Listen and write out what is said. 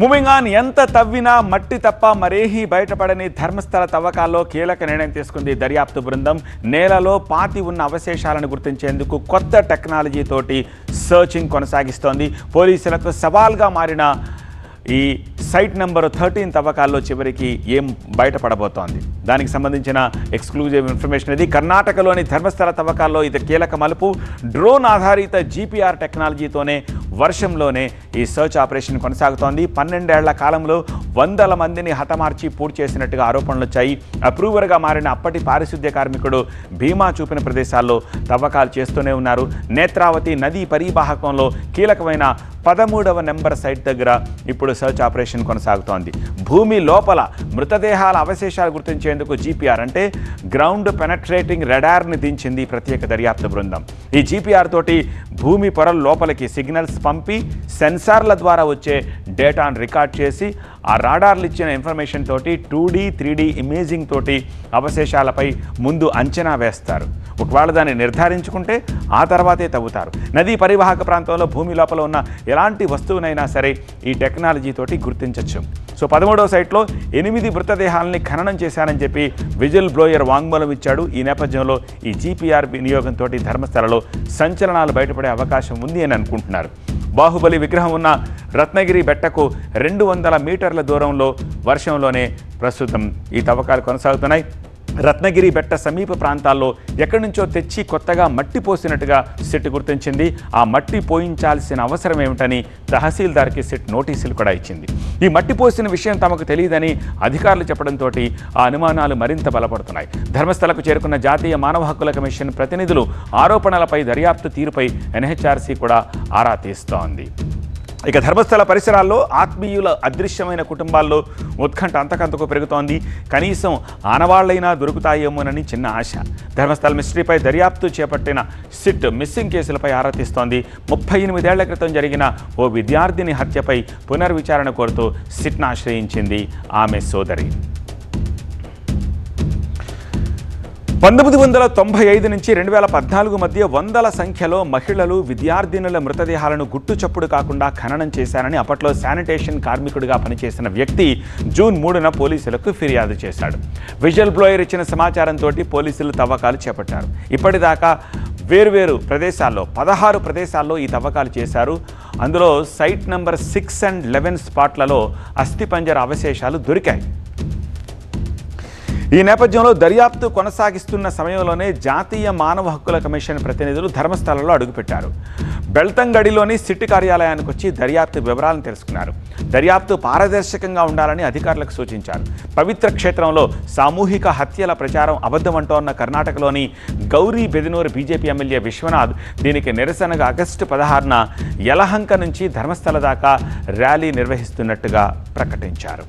Moving on. ఎంత తవ్వినా మట్టి తప్ప మరేహీ బయటపడని ధర్మస్థల తవ్వకాల్లో కీలక నిర్ణయం తీసుకుంది దర్యాప్తు బృందం. నేలలో పాతి ఉన్న అవశేషాలను గుర్తించేందుకు కొత్త టెక్నాలజీతోటి సర్చింగ్ కొనసాగిస్తోంది. పోలీసులకు సవాల్గా మారిన ఈ సైట్ నెంబర్ 13 తవ్వకాల్లో చివరికి ఏం బయటపడబోతోంది, దానికి సంబంధించిన ఎక్స్క్లూజివ్ ఇన్ఫర్మేషన్ ఇది. కర్ణాటకలోని ధర్మస్థల తవ్వకాల్లో ఇది కీలక మలుపు. డ్రోన్ ఆధారిత జీపీఆర్ టెక్నాలజీతోనే వర్షంలోనే ఈ సర్చ్ ఆపరేషన్ కొనసాగుతోంది. 12 ఏళ్ల కాలంలో 100 మందిని హతమార్చి పూర్తి చేసినట్టుగా ఆరోపణలు వచ్చాయి. అప్రూవర్గా మారిన అప్పటి పారిశుద్ధ్య కార్మికుడు భీమా చూపిన ప్రదేశాల్లో తవ్వకాలు చేస్తూనే ఉన్నారు. నేత్రావతి నదీ పరీవాహకంలో కీలకమైన 13వ నెంబర్ సైట్ దగ్గర ఇప్పుడు సర్చ్ ఆపరేషన్ కొనసాగుతోంది. భూమి లోపల మృతదేహాల అవశేషాలు గుర్తించేందుకు జీపీఆర్ అంటే గ్రౌండ్ పెనట్రేటింగ్ రడార్ని దించింది ప్రత్యేక దర్యాప్తు బృందం. ఈ జీపీఆర్ తోటి భూమి పొరల లోపలికి సిగ్నల్స్ పంపి సెన్సార్ల ద్వారా వచ్చే డేటాను రికార్డ్ చేసి ఆ రాడార్లు ఇచ్చిన ఇన్ఫర్మేషన్ తోటి 2D 3D ఇమేజింగ్ తోటి అవశేషాలపై ముందు అంచనా వేస్తారు. ఒకవేళ దాన్ని నిర్ధారించుకుంటే ఆ తర్వాతే తవ్వుతారు. నదీ పరివాహక ప్రాంతంలో భూమి లోపల ఉన్న ఎలాంటి వస్తువునైనా సరే ఈ టెక్నాలజీ తోటి గుర్తించవచ్చు. సో 13వ సైట్లో 8 మృతదేహాలని ఖననం చేశానని చెప్పి విజిల్ బ్లోయర్ వాంగ్మూలం ఇచ్చాడు. ఈ నేపథ్యంలో ఈ జీపీఆర్ వినియోగంతో ధర్మస్థలలో సంచలనాలు బయటపడే అవకాశం ఉంది అని అనుకుంటున్నారు. బాహుబలి విగ్రహం ఉన్న రత్నగిరి బెట్టకు 200 మీటర్ల దూరంలో వర్షంలోనే ప్రస్తుతం ఈ తవ్వకాలు కొనసాగుతున్నాయి. రత్నగిరి బెట్ట సమీప ప్రాంతాల్లో ఎక్కడి నుంచో తెచ్చి కొత్తగా మట్టి పోసినట్టుగా సిట్ గుర్తించింది. ఆ మట్టి పోయించాల్సిన అవసరం ఏమిటని తహసీల్దార్కి సిట్ నోటీసులు కూడా ఇచ్చింది. ఈ మట్టి పోసిన విషయం తమకు తెలియదని అధికారులు చెప్పడంతో ఆ అనుమానాలు మరింత బలపడుతున్నాయి. ధర్మస్థలకు చేరుకున్న జాతీయ మానవ హక్కుల కమిషన్ ప్రతినిధులు ఆరోపణలపై దర్యాప్తు తీరుపై ఎన్హెచ్ఆర్సీ కూడా ఆరా తీస్తోంది. ఇక ధర్మస్థల పరిసరాల్లో ఆత్మీయుల అదృశ్యమైన కుటుంబాల్లో ఉత్కంఠ అంతకంతకు పెరుగుతోంది. కనీసం ఆనవాళ్లైనా దొరుకుతాయేమోనని చిన్న ఆశ. ధర్మస్థల మిస్టరీపై దర్యాప్తు చేపట్టిన సిట్ మిస్సింగ్ కేసులపై ఆరా తీస్తోంది. 38 ఏళ్ల క్రితం జరిగిన ఓ విద్యార్థిని హత్యపై పునర్విచారణ కోరుతూ సిట్ను ఆశ్రయించింది ఆమె సోదరి. 1995 నుంచి 2014 మధ్య వందల సంఖ్యలో మహిళలు విద్యార్థినుల మృతదేహాలను గుట్టుచప్పుడు కాకుండా ఖననం చేశారని అప్పట్లో శానిటేషన్ కార్మికుడిగా పనిచేసిన వ్యక్తి జూన్ 3న పోలీసులకు ఫిర్యాదు చేశాడు. విజిల్ బ్లోయర్ ఇచ్చిన సమాచారంతో పోలీసులు తవ్వకాలు చేపట్టారు. ఇప్పటిదాకా వేర్వేరు ప్రదేశాల్లో 16 ప్రదేశాల్లో ఈ తవ్వకాలు చేశారు. అందులో సైట్ నెంబర్ 6 and 11 స్పాట్లలో అస్థిపంజర అవశేషాలు దొరికాయి. ఈ నేపథ్యంలో దర్యాప్తు కొనసాగిస్తున్న సమయంలోనే జాతీయ మానవ హక్కుల కమిషన్ ప్రతినిధులు ధర్మస్థలంలో అడుగుపెట్టారు. బెల్తంగడిలోని సిట్ కార్యాలయానికి వచ్చి దర్యాప్తు వివరాలను తెలుసుకున్నారు. దర్యాప్తు పారదర్శకంగా ఉండాలని అధికారులకు సూచించారు. పవిత్ర క్షేత్రంలో సామూహిక హత్యల ప్రచారం అబద్ధమంటోన్న కర్ణాటకలోని గౌరీ బెదినూరు బీజేపీ ఎమ్మెల్యే విశ్వనాథ్ దీనికి నిరసనగా ఆగస్టు 16న యలహంక నుంచి ధర్మస్థల దాకా ర్యాలీ నిర్వహిస్తున్నట్టుగా ప్రకటించారు.